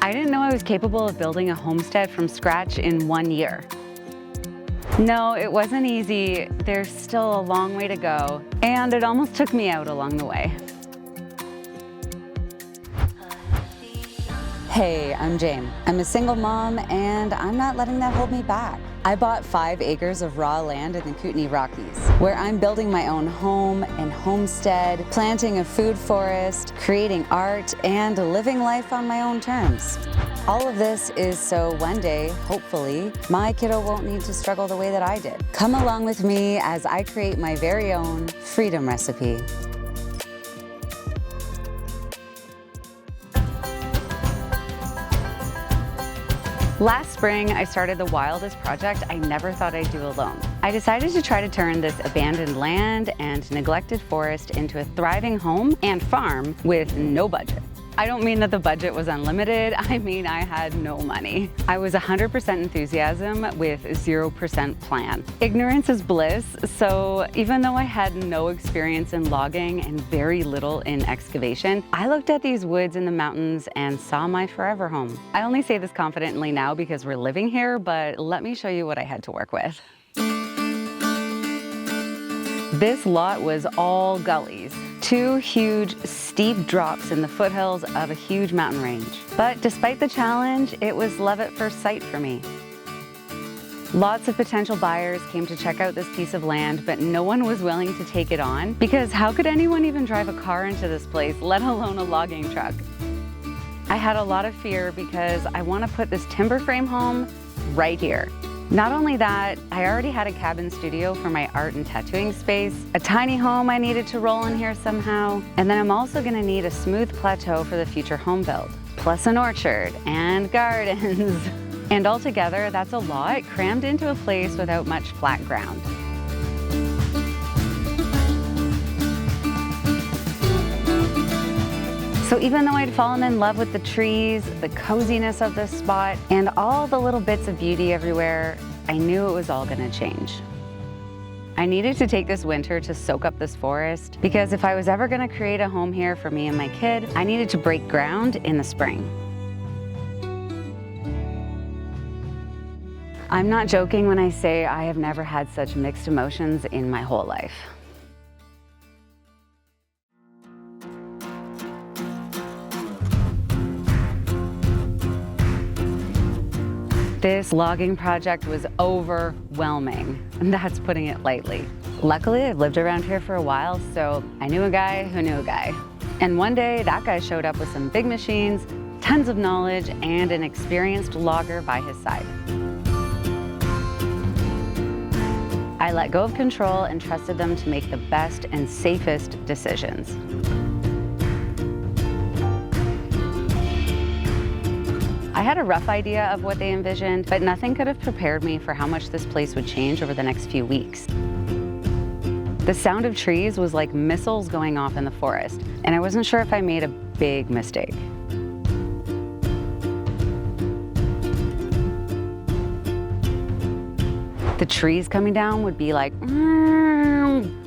I didn't know I was capable of building a homestead from scratch in 1 year. No, it wasn't easy. There's still a long way to go, and it almost took me out along the way. Hey, I'm Jane. I'm a single mom, and I'm not letting that hold me back. I bought 5 acres of raw land in the Kootenay Rockies, where I'm building my own home and homestead, planting a food forest, creating art, and living life on my own terms. All of this is so one day, hopefully, my kiddo won't need to struggle the way that I did. Come along with me as I create my very own freedom recipe. Last spring, I started the wildest project I never thought I'd do alone. I decided to try to turn this abandoned land and neglected forest into a thriving home and farm with no budget. I don't mean that the budget was unlimited, I mean I had no money. I was 100% enthusiasm with 0% plan. Ignorance is bliss, so even though I had no experience in logging and very little in excavation, I looked at these woods in the mountains and saw my forever home. I only say this confidently now because we're living here, but let me show you what I had to work with. This lot was all gullies. 2 huge, steep drops in the foothills of a huge mountain range. But despite the challenge, it was love at first sight for me. Lots of potential buyers came to check out this piece of land, but no one was willing to take it on because how could anyone even drive a car into this place, let alone a logging truck? I had a lot of fear because I want to put this timber frame home right here. Not only that, I already had a cabin studio for my art and tattooing space, a tiny home I needed to roll in here somehow, and then I'm also gonna need a smooth plateau for the future home build, plus an orchard and gardens. And altogether, that's a lot crammed into a place without much flat ground. So even though I'd fallen in love with the trees, the coziness of this spot, and all the little bits of beauty everywhere, I knew it was all gonna change. I needed to take this winter to soak up this forest because if I was ever gonna create a home here for me and my kid, I needed to break ground in the spring. I'm not joking when I say I have never had such mixed emotions in my whole life. This logging project was overwhelming, and that's putting it lightly. Luckily, I've lived around here for a while, so I knew a guy who knew a guy. And one day, that guy showed up with some big machines, tons of knowledge, and an experienced logger by his side. I let go of control and trusted them to make the best and safest decisions. I had a rough idea of what they envisioned, but nothing could have prepared me for how much this place would change over the next few weeks. The sound of trees was like missiles going off in the forest, and I wasn't sure if I made a big mistake. The trees coming down would be like, boom.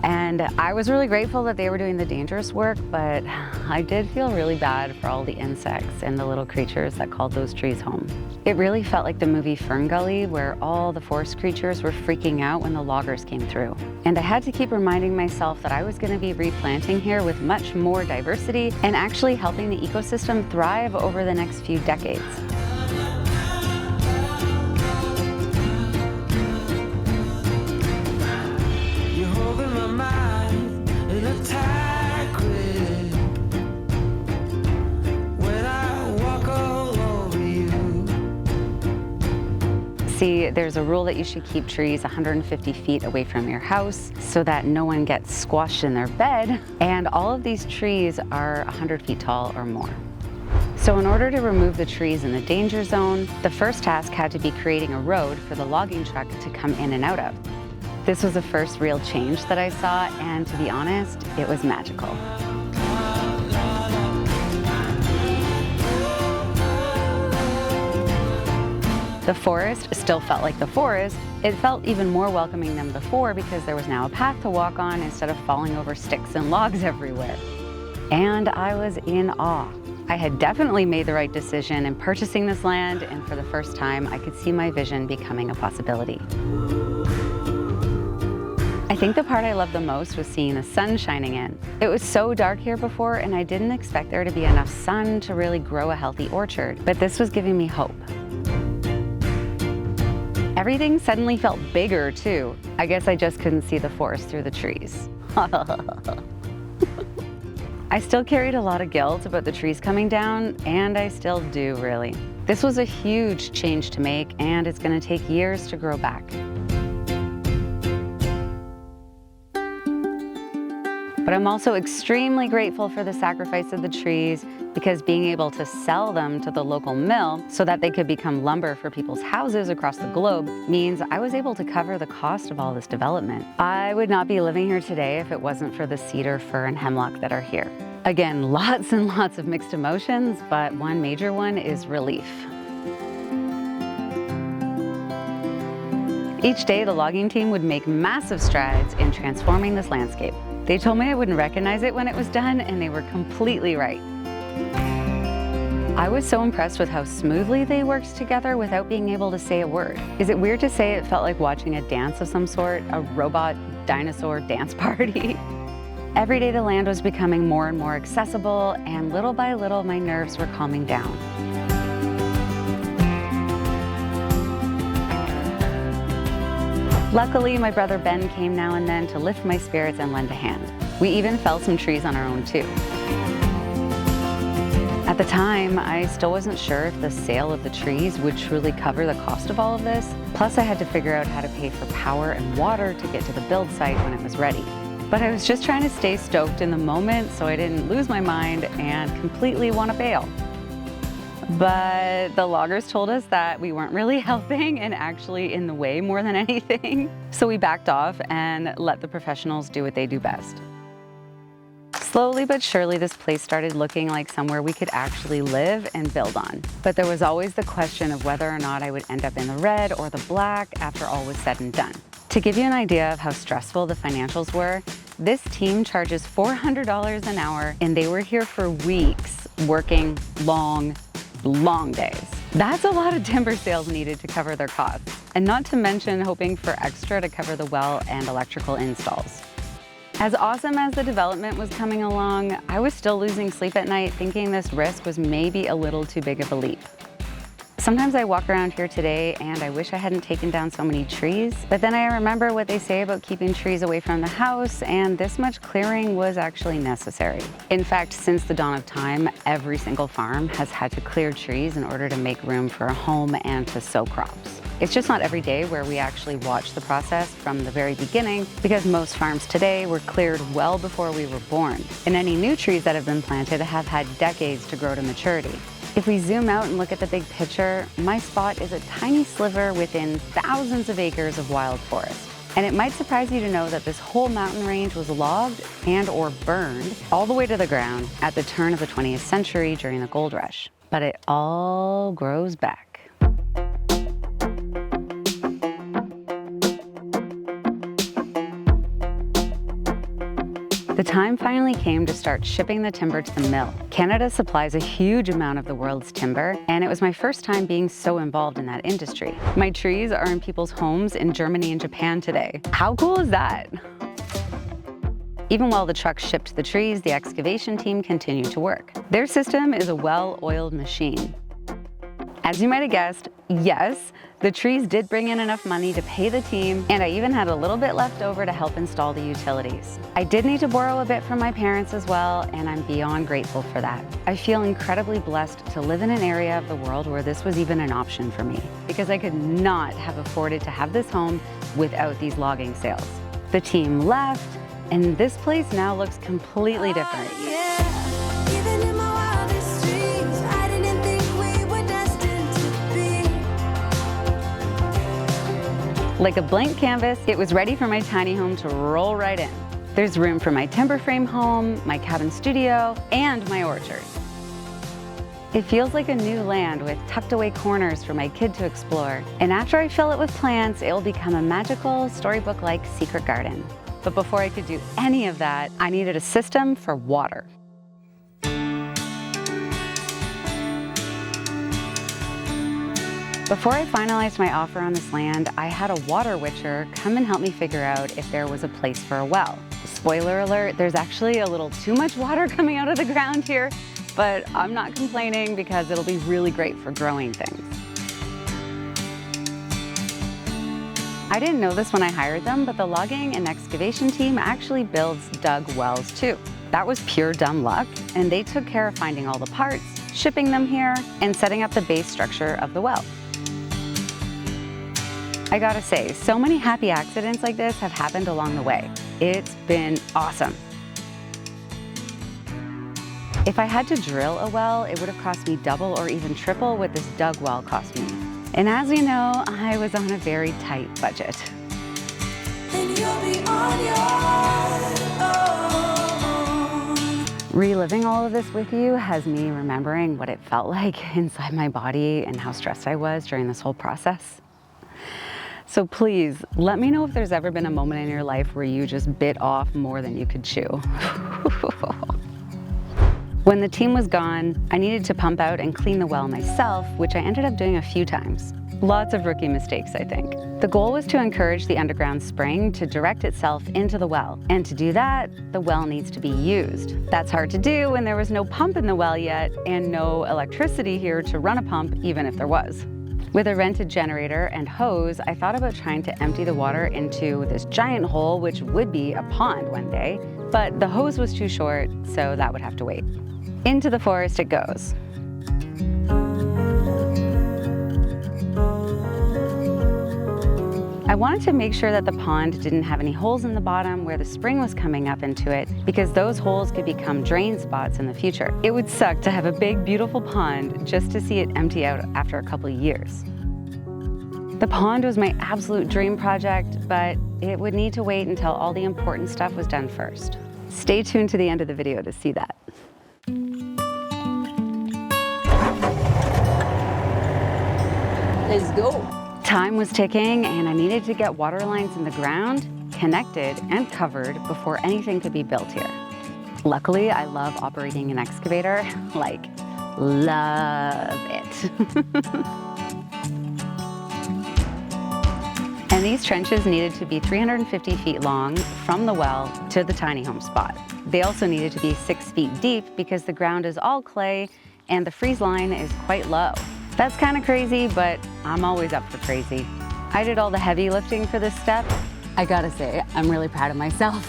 And I was really grateful that they were doing the dangerous work, but I did feel really bad for all the insects and the little creatures that called those trees home. It really felt like the movie Fern Gully, where all the forest creatures were freaking out when the loggers came through. And I had to keep reminding myself that I was going to be replanting here with much more diversity and actually helping the ecosystem thrive over the next few decades. See, there's a rule that you should keep trees 150 feet away from your house so that no one gets squashed in their bed, and all of these trees are 100 feet tall or more. So in order to remove the trees in the danger zone, the first task had to be creating a road for the logging truck to come in and out of. This was the first real change that I saw, and to be honest, it was magical. The forest still felt like the forest. It felt even more welcoming than before because there was now a path to walk on instead of falling over sticks and logs everywhere. And I was in awe. I had definitely made the right decision in purchasing this land, and for the first time, I could see my vision becoming a possibility. I think the part I loved the most was seeing the sun shining in. It was so dark here before, and I didn't expect there to be enough sun to really grow a healthy orchard, but this was giving me hope. Everything suddenly felt bigger too. I guess I just couldn't see the forest through the trees. I still carried a lot of guilt about the trees coming down, and I still do, really. This was a huge change to make, and it's going to take years to grow back. But I'm also extremely grateful for the sacrifice of the trees, because being able to sell them to the local mill so that they could become lumber for people's houses across the globe means I was able to cover the cost of all this development. I would not be living here today if it wasn't for the cedar, fir, and hemlock that are here. Again, lots and lots of mixed emotions, but one major one is relief. Each day, the logging team would make massive strides in transforming this landscape. They told me I wouldn't recognize it when it was done, and they were completely right. I was so impressed with how smoothly they worked together without being able to say a word. Is it weird to say it felt like watching a dance of some sort, a robot dinosaur dance party? Every day the land was becoming more and more accessible, and little by little my nerves were calming down. Luckily, my brother Ben came now and then to lift my spirits and lend a hand. We even felled some trees on our own too. At the time, I still wasn't sure if the sale of the trees would truly cover the cost of all of this. Plus, I had to figure out how to pay for power and water to get to the build site when it was ready. But I was just trying to stay stoked in the moment so I didn't lose my mind and completely want to bail. But the loggers told us that we weren't really helping and actually in the way more than anything. So we backed off and let the professionals do what they do best. Slowly but surely, this place started looking like somewhere we could actually live and build on. But there was always the question of whether or not I would end up in the red or the black after all was said and done. To give you an idea of how stressful the financials were, this team charges $400 an hour, and they were here for weeks, working long days. That's a lot of timber sales needed to cover their costs, and not to mention hoping for extra to cover the well and electrical installs. As awesome as the development was coming along, I was still losing sleep at night thinking this risk was maybe a little too big of a leap. Sometimes I walk around here today and I wish I hadn't taken down so many trees, but then I remember what they say about keeping trees away from the house, and this much clearing was actually necessary. In fact, since the dawn of time, every single farm has had to clear trees in order to make room for a home and to sow crops. It's just not every day where we actually watch the process from the very beginning, because most farms today were cleared well before we were born, and any new trees that have been planted have had decades to grow to maturity. If we zoom out and look at the big picture, my spot is a tiny sliver within thousands of acres of wild forest. And it might surprise you to know that this whole mountain range was logged and or burned all the way to the ground at the turn of the 20th century during the gold rush. But it all grows back. The time finally came to start shipping the timber to the mill. Canada supplies a huge amount of the world's timber, and it was my first time being so involved in that industry. My trees are in people's homes in Germany and Japan today. How cool is that? Even while the truck shipped the trees, the excavation team continued to work. Their system is a well-oiled machine. As you might have guessed, yes, the trees did bring in enough money to pay the team, and I even had a little bit left over to help install the utilities. I did need to borrow a bit from my parents as well, and I'm beyond grateful for that. I feel incredibly blessed to live in an area of the world where this was even an option for me, because I could not have afforded to have this home without these logging sales. The team left, and this place now looks completely different. Like a blank canvas, it was ready for my tiny home to roll right in. There's room for my timber frame home, my cabin studio, and my orchard. It feels like a new land with tucked away corners for my kid to explore. And after I fill it with plants, it will become a magical, storybook-like secret garden. But before I could do any of that, I needed a system for water. Before I finalized my offer on this land, I had a water witcher come and help me figure out if there was a place for a well. Spoiler alert, there's actually a little too much water coming out of the ground here, but I'm not complaining because it'll be really great for growing things. I didn't know this when I hired them, but the logging and excavation team actually builds dug wells too. That was pure dumb luck, and they took care of finding all the parts, shipping them here, and setting up the base structure of the well. I gotta say, so many happy accidents like this have happened along the way. It's been awesome. If I had to drill a well, it would have cost me double or even triple what this dug well cost me. And as you know, I was on a very tight budget. And you'll be on your own. Reliving all of this with you has me remembering what it felt like inside my body and how stressed I was during this whole process. So please, let me know if there's ever been a moment in your life where you just bit off more than you could chew. When the team was gone, I needed to pump out and clean the well myself, which I ended up doing a few times. Lots of rookie mistakes, I think. The goal was to encourage the underground spring to direct itself into the well. And to do that, the well needs to be used. That's hard to do when there was no pump in the well yet and no electricity here to run a pump, even if there was. With a rented generator and hose, I thought about trying to empty the water into this giant hole, which would be a pond one day, but the hose was too short, so that would have to wait. Into the forest it goes. I wanted to make sure that the pond didn't have any holes in the bottom where the spring was coming up into it, because those holes could become drain spots in the future. It would suck to have a big, beautiful pond just to see it empty out after a couple of years. The pond was my absolute dream project, but it would need to wait until all the important stuff was done first. Stay tuned to the end of the video to see that. Let's go. Time was ticking and I needed to get water lines in the ground, connected and covered before anything could be built here. Luckily, I love operating an excavator, like, love it. And these trenches needed to be 350 feet long from the well to the tiny home spot. They also needed to be 6 feet deep because the ground is all clay and the freeze line is quite low. That's kind of crazy, but I'm always up for crazy. I did all the heavy lifting for this step. I gotta say, I'm really proud of myself.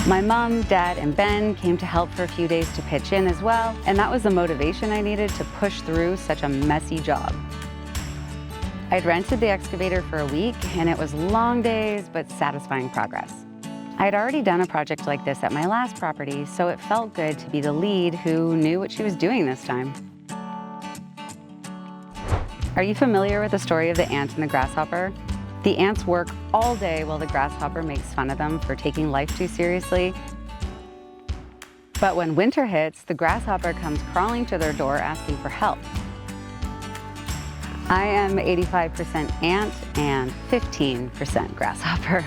My mom, dad, and Ben came to help for a few days to pitch in as well, and that was the motivation I needed to push through such a messy job. I'd rented the excavator for a week, and it was long days, but satisfying progress. I had already done a project like this at my last property, so it felt good to be the lead who knew what she was doing this time. Are you familiar with the story of the ant and the grasshopper? The ants work all day while the grasshopper makes fun of them for taking life too seriously. But when winter hits, the grasshopper comes crawling to their door asking for help. I am 85% ant and 15% grasshopper.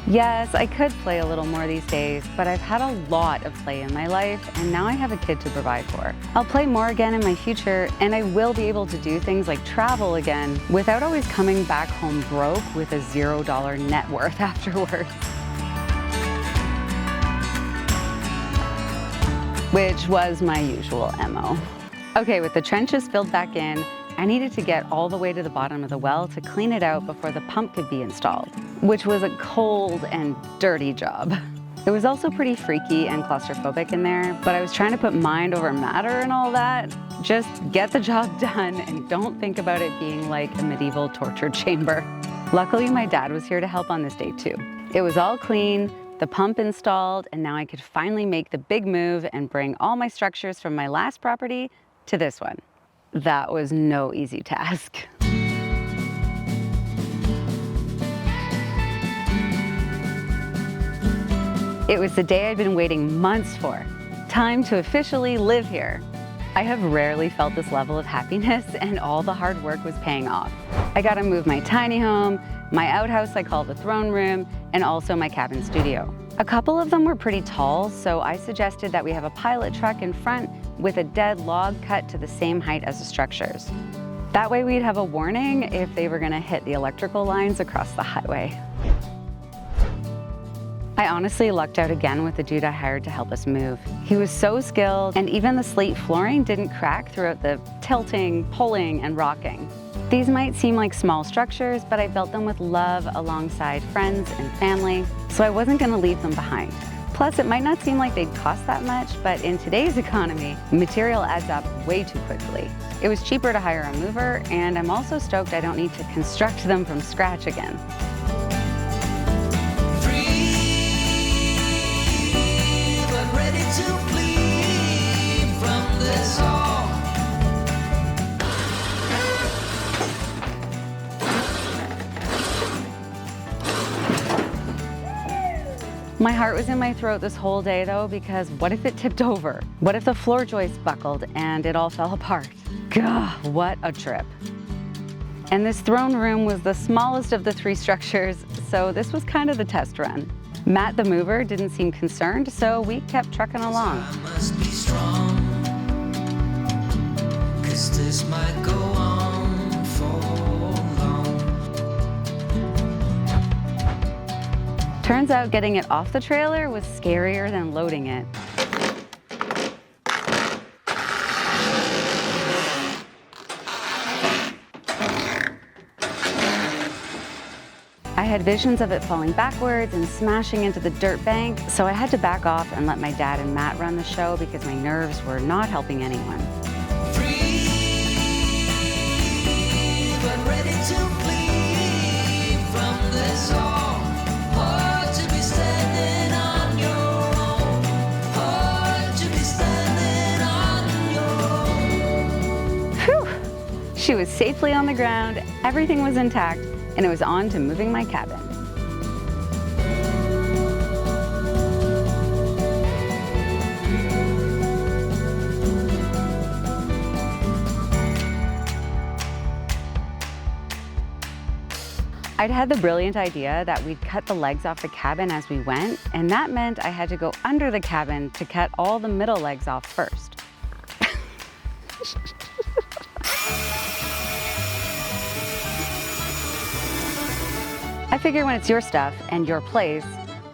Yes, I could play a little more these days, but I've had a lot of play in my life, and now I have a kid to provide for. I'll play more again in my future, and I will be able to do things like travel again without always coming back home broke with a $0 net worth afterwards. Which was my usual MO. Okay, with the trenches filled back in, I needed to get all the way to the bottom of the well to clean it out before the pump could be installed, which was a cold and dirty job. It was also pretty freaky and claustrophobic in there, but I was trying to put mind over matter and all that. Just get the job done and don't think about it being like a medieval torture chamber. Luckily, my dad was here to help on this day too. It was all clean, the pump installed, and now I could finally make the big move and bring all my structures from my last property to this one. That was no easy task. It was the day I'd been waiting months for. Time to officially live here. I have rarely felt this level of happiness, and all the hard work was paying off. I got to move my tiny home, my outhouse I call the throne room, and also my cabin studio. A couple of them were pretty tall, so I suggested that we have a pilot truck in front with a dead log cut to the same height as the structures. That way we'd have a warning if they were gonna hit the electrical lines across the highway. I honestly lucked out again with the dude I hired to help us move. He was so skilled, and even the slate flooring didn't crack throughout the tilting, pulling, and rocking. These might seem like small structures, but I built them with love alongside friends and family, so I wasn't gonna leave them behind. Plus, it might not seem like they'd cost that much, but in today's economy, material adds up way too quickly. It was cheaper to hire a mover, and I'm also stoked I don't need to construct them from scratch again. My heart was in my throat this whole day though, because what if it tipped over? What if the floor joist buckled and it all fell apart? Gah, what a trip. And this throne room was the smallest of the 3 structures, so this was kind of the test run. Matt the mover didn't seem concerned, so we kept trucking along. I must be strong, 'cause this might go on for long. Turns out getting it off the trailer was scarier than loading it. I had visions of it falling backwards and smashing into the dirt bank, so I had to back off and let my dad and Matt run the show because my nerves were not helping anyone. Free, but ready to flee from this all. Hard to be standing on your own. Hard to be standing on your own. Whew! She was safely on the ground, everything was intact, and it was on to moving my cabin. I'd had the brilliant idea that we'd cut the legs off the cabin as we went, and that meant I had to go under the cabin to cut all the middle legs off first. I figure when it's your stuff and your place,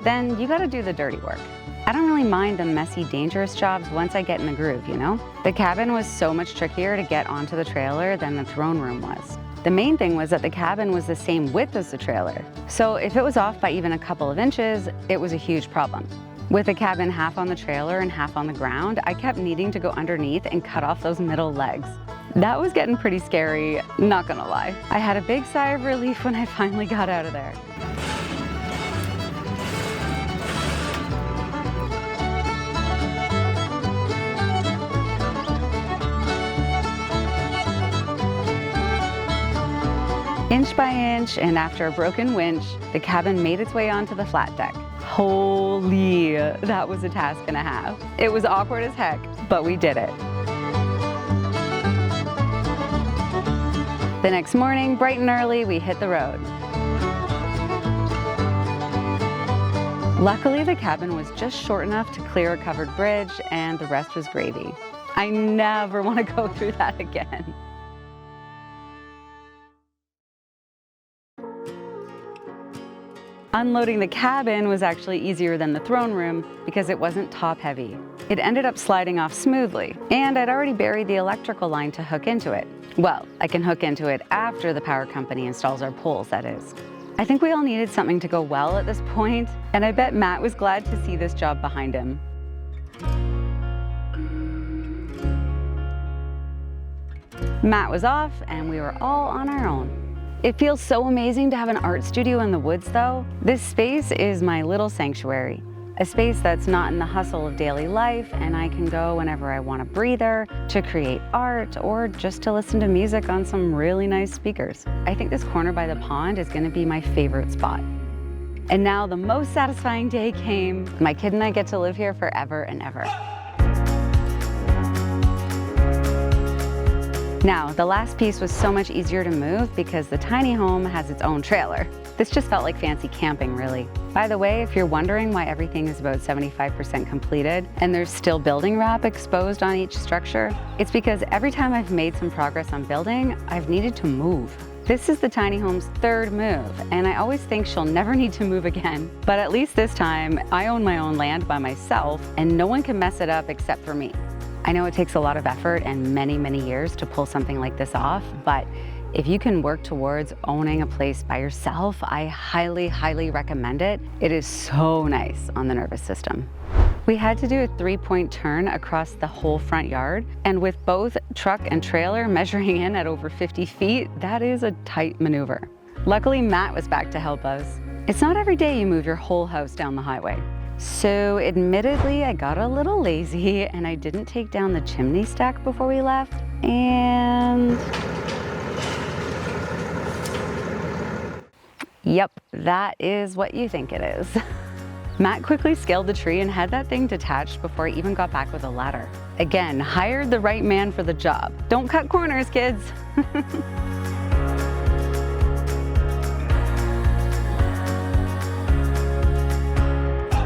then you gotta do the dirty work. I don't really mind the messy, dangerous jobs once I get in the groove, you know? The cabin was so much trickier to get onto the trailer than the throne room was. The main thing was that the cabin was the same width as the trailer. So if it was off by even a couple of inches, it was a huge problem. With the cabin half on the trailer and half on the ground, I kept needing to go underneath and cut off those middle legs. That was getting pretty scary, not gonna lie. I had a big sigh of relief when I finally got out of there. Inch by inch, and after a broken winch, the cabin made its way onto the flat deck. Holy, that was a task and a half. It was awkward as heck, but we did it. The next morning, bright and early, we hit the road. Luckily, the cabin was just short enough to clear a covered bridge, and the rest was gravy. I never want to go through that again. Unloading the cabin was actually easier than the throne room because it wasn't top heavy. It ended up sliding off smoothly, and I'd already buried the electrical line to hook into it. Well, I can hook into it after the power company installs our poles, that is. I think we all needed something to go well at this point, and I bet Matt was glad to see this job behind him. Matt was off, and we were all on our own. It feels so amazing to have an art studio in the woods though. This space is my little sanctuary, a space that's not in the hustle of daily life, and I can go whenever I want a breather, to create art, or just to listen to music on some really nice speakers. I think this corner by the pond is gonna be my favorite spot. And now the most satisfying day came. My kid and I get to live here forever and ever. Now, the last piece was so much easier to move because the tiny home has its own trailer. This just felt like fancy camping, really. By the way, if you're wondering why everything is about 75% completed and there's still building wrap exposed on each structure, it's because every time I've made some progress on building, I've needed to move. This is the tiny home's third move, and I always think she'll never need to move again. But at least this time, I own my own land by myself, and no one can mess it up except for me. I know it takes a lot of effort and many, many years to pull something like this off, but if you can work towards owning a place by yourself, I highly, highly recommend it. It is so nice on the nervous system. We had to do a 3-point turn across the whole front yard, and with both truck and trailer measuring in at over 50 feet, that is a tight maneuver. Luckily, Matt was back to help us. It's not every day you move your whole house down the highway. So admittedly, I got a little lazy and I didn't take down the chimney stack before we left, and yep, that is what you think it is. Matt quickly scaled the tree and had that thing detached before I even got back with a ladder. Again, hired the right man for the job. Don't cut corners, kids.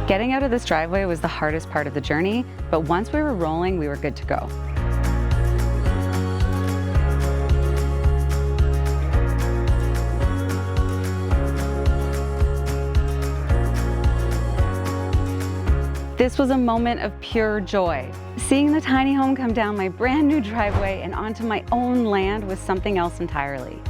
Getting out of this driveway was the hardest part of the journey, but once we were rolling, we were good to go. This was a moment of pure joy. Seeing the tiny home come down my brand new driveway and onto my own land was something else entirely.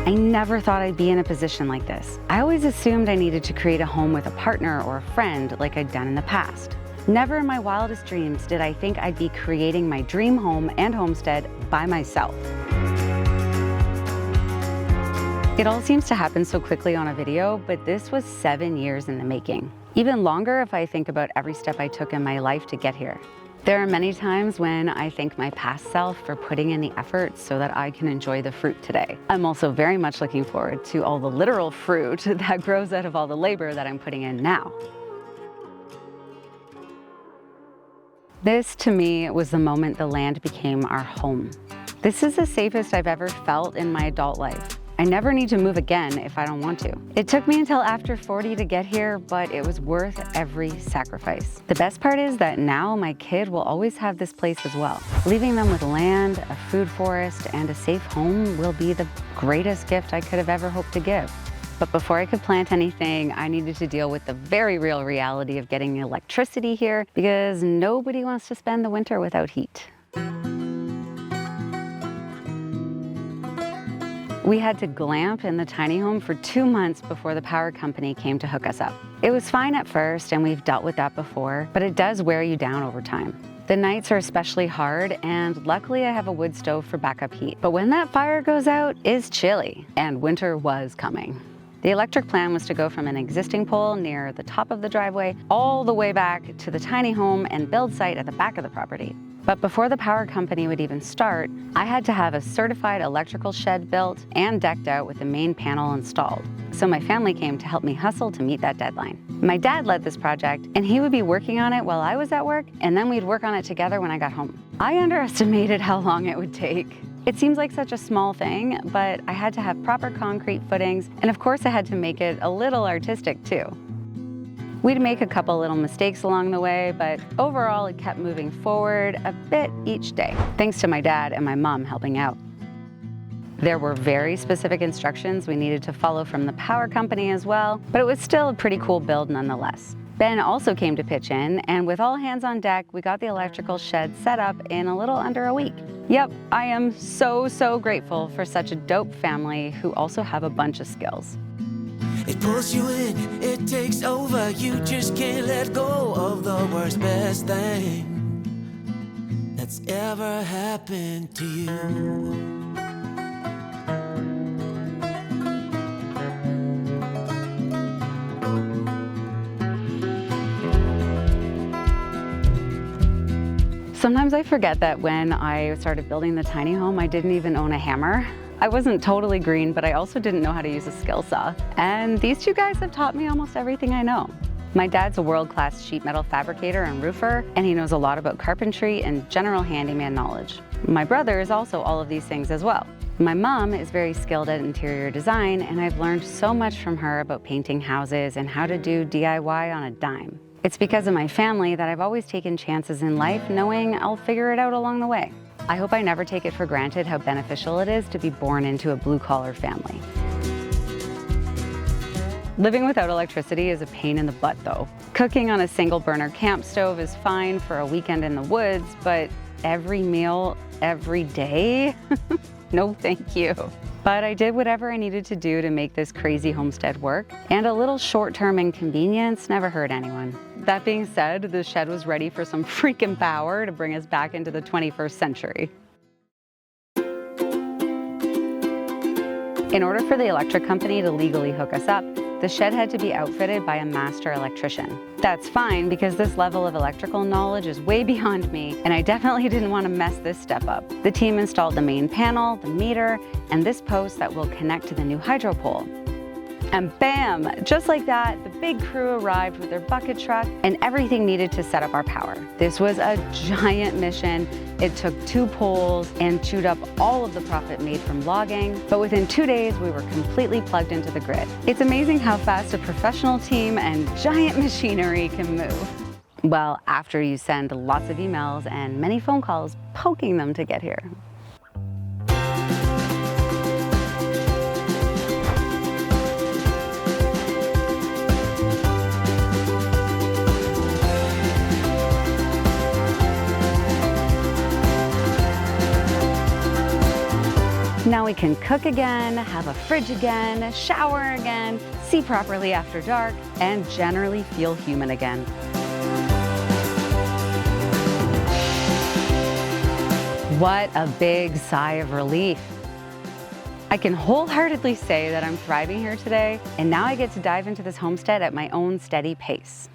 I never thought I'd be in a position like this. I always assumed I needed to create a home with a partner or a friend like I'd done in the past. Never in my wildest dreams did I think I'd be creating my dream home and homestead by myself. It all seems to happen so quickly on a video, but this was 7 years in the making. Even longer if I think about every step I took in my life to get here. There are many times when I thank my past self for putting in the effort so that I can enjoy the fruit today. I'm also very much looking forward to all the literal fruit that grows out of all the labor that I'm putting in now. This, to me, was the moment the land became our home. This is the safest I've ever felt in my adult life. I never need to move again if I don't want to. It took me until after 40 to get here, but it was worth every sacrifice. The best part is that now my kid will always have this place as well. Leaving them with land, a food forest, and a safe home will be the greatest gift I could have ever hoped to give. But before I could plant anything, I needed to deal with the very real reality of getting electricity here because nobody wants to spend the winter without heat. We had to glamp in the tiny home for 2 months before the power company came to hook us up. It was fine at first, and we've dealt with that before, but it does wear you down over time. The nights are especially hard, and luckily I have a wood stove for backup heat. But when that fire goes out, it's chilly, and winter was coming. The electric plan was to go from an existing pole near the top of the driveway all the way back to the tiny home and build site at the back of the property. But before the power company would even start, I had to have a certified electrical shed built and decked out with the main panel installed. So my family came to help me hustle to meet that deadline. My dad led this project, and he would be working on it while I was at work, and then we'd work on it together when I got home. I underestimated how long it would take. It seems like such a small thing, but I had to have proper concrete footings, and of course I had to make it a little artistic too. We'd make a couple little mistakes along the way, but overall it kept moving forward a bit each day, thanks to my dad and my mom helping out. There were very specific instructions we needed to follow from the power company as well, but it was still a pretty cool build nonetheless. Ben also came to pitch in, and with all hands on deck, we got the electrical shed set up in a little under a week. Yep, I am so grateful for such a dope family who also have a bunch of skills. It pulls you in, it takes over. You just can't let go of the worst, best thing that's ever happened to you. Sometimes I forget that when I started building the tiny home, I didn't even own a hammer. I wasn't totally green, but I also didn't know how to use a skill saw. And these two guys have taught me almost everything I know. My dad's a world-class sheet metal fabricator and roofer, and he knows a lot about carpentry and general handyman knowledge. My brother is also all of these things as well. My mom is very skilled at interior design, and I've learned so much from her about painting houses and how to do DIY on a dime. It's because of my family that I've always taken chances in life, knowing I'll figure it out along the way. I hope I never take it for granted how beneficial it is to be born into a blue-collar family. Living without electricity is a pain in the butt though. Cooking on a single burner camp stove is fine for a weekend in the woods, but every meal, every day? No, thank you. But I did whatever I needed to do to make this crazy homestead work, and a little short-term inconvenience never hurt anyone. That being said, the shed was ready for some freaking power to bring us back into the 21st century. In order for the electric company to legally hook us up, the shed had to be outfitted by a master electrician. That's fine because this level of electrical knowledge is way beyond me, and I definitely didn't want to mess this step up. The team installed the main panel, the meter, and this post that will connect to the new hydro pole. And bam, just like that, the big crew arrived with their bucket truck and everything needed to set up our power. This was a giant mission. It took 2 poles and chewed up all of the profit made from logging, but within 2 days, we were completely plugged into the grid. It's amazing how fast a professional team and giant machinery can move. Well, after you send lots of emails and many phone calls poking them to get here. Now we can cook again, have a fridge again, shower again, see properly after dark, and generally feel human again. What a big sigh of relief. I can wholeheartedly say that I'm thriving here today, and now I get to dive into this homestead at my own steady pace.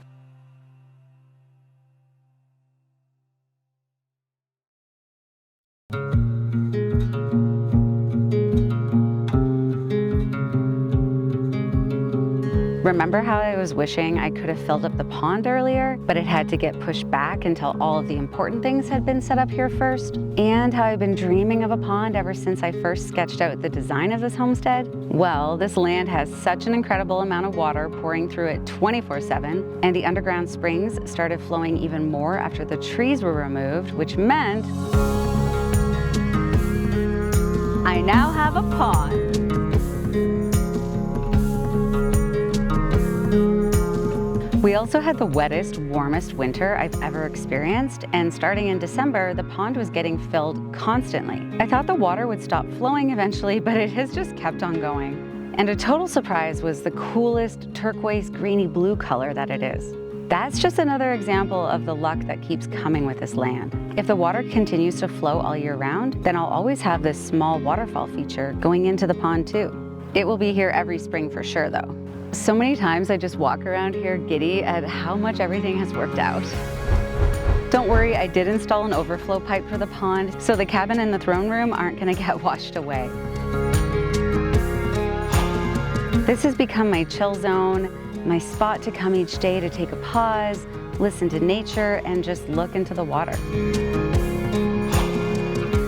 Remember how I was wishing I could have filled up the pond earlier, but it had to get pushed back until all of the important things had been set up here first? And how I've been dreaming of a pond ever since I first sketched out the design of this homestead? Well, this land has such an incredible amount of water pouring through it 24/7, and the underground springs started flowing even more after the trees were removed, which meant I now have a pond. We also had the wettest, warmest winter I've ever experienced, and starting in December, the pond was getting filled constantly. I thought the water would stop flowing eventually, but it has just kept on going. And a total surprise was the coolest turquoise greeny blue color that it is. That's just another example of the luck that keeps coming with this land. If the water continues to flow all year round, then I'll always have this small waterfall feature going into the pond too. It will be here every spring for sure though. So many times I just walk around here giddy at how much everything has worked out. Don't worry, I did install an overflow pipe for the pond, so the cabin and the throne room aren't gonna get washed away. This has become my chill zone, my spot to come each day to take a pause, listen to nature, and just look into the water.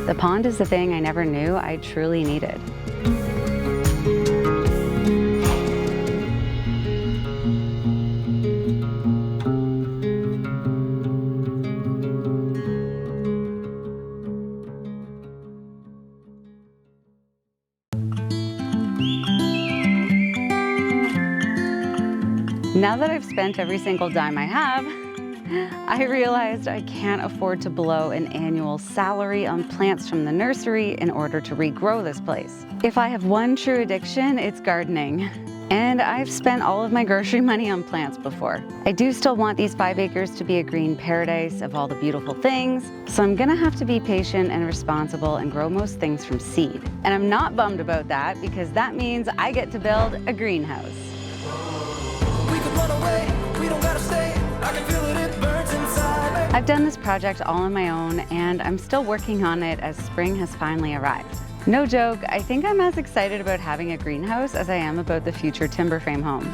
The pond is the thing I never knew I truly needed. Now that I've spent every single dime I have, I realized I can't afford to blow an annual salary on plants from the nursery in order to regrow this place. If I have one true addiction, it's gardening. And I've spent all of my grocery money on plants before. I do still want these 5 acres to be a green paradise of all the beautiful things, so I'm gonna have to be patient and responsible and grow most things from seed. And I'm not bummed about that because that means I get to build a greenhouse. I've done this project all on my own, and I'm still working on it as spring has finally arrived. No joke, I think I'm as excited about having a greenhouse as I am about the future timber frame home.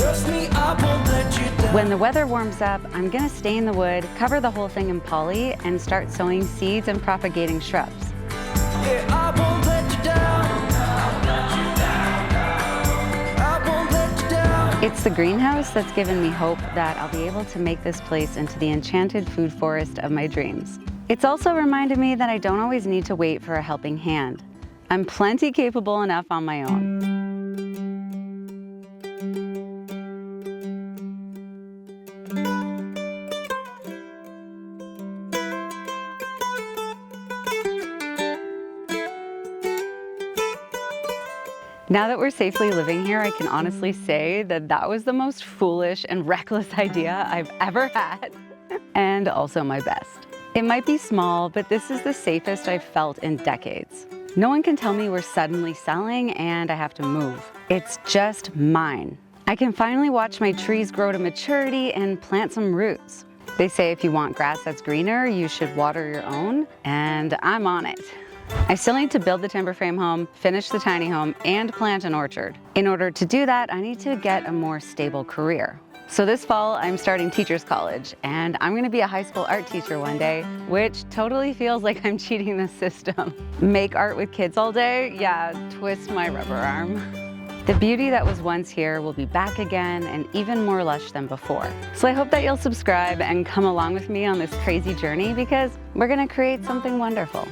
Trust me, I won't let you down. When the weather warms up, I'm gonna stay in the wood, cover the whole thing in poly, and start sowing seeds and propagating shrubs. Yeah, I won't let you down. I won't let you down. It's the greenhouse that's given me hope that I'll be able to make this place into the enchanted food forest of my dreams. It's also reminded me that I don't always need to wait for a helping hand. I'm plenty capable enough on my own. Now that we're safely living here, I can honestly say that that was the most foolish and reckless idea I've ever had, and also my best. It might be small, but this is the safest I've felt in decades. No one can tell me we're suddenly selling and I have to move. It's just mine. I can finally watch my trees grow to maturity and plant some roots. They say if you want grass that's greener, you should water your own, and I'm on it. I still need to build the timber frame home, finish the tiny home, and plant an orchard. In order to do that, I need to get a more stable career. So this fall, I'm starting teachers college, and I'm gonna be a high school art teacher one day, which totally feels like I'm cheating the system. Make art with kids all day? Yeah, twist my rubber arm. The beauty that was once here will be back again and even more lush than before. So I hope that you'll subscribe and come along with me on this crazy journey because we're gonna create something wonderful.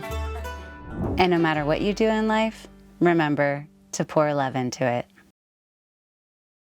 And no matter what you do in life, remember to pour love into it.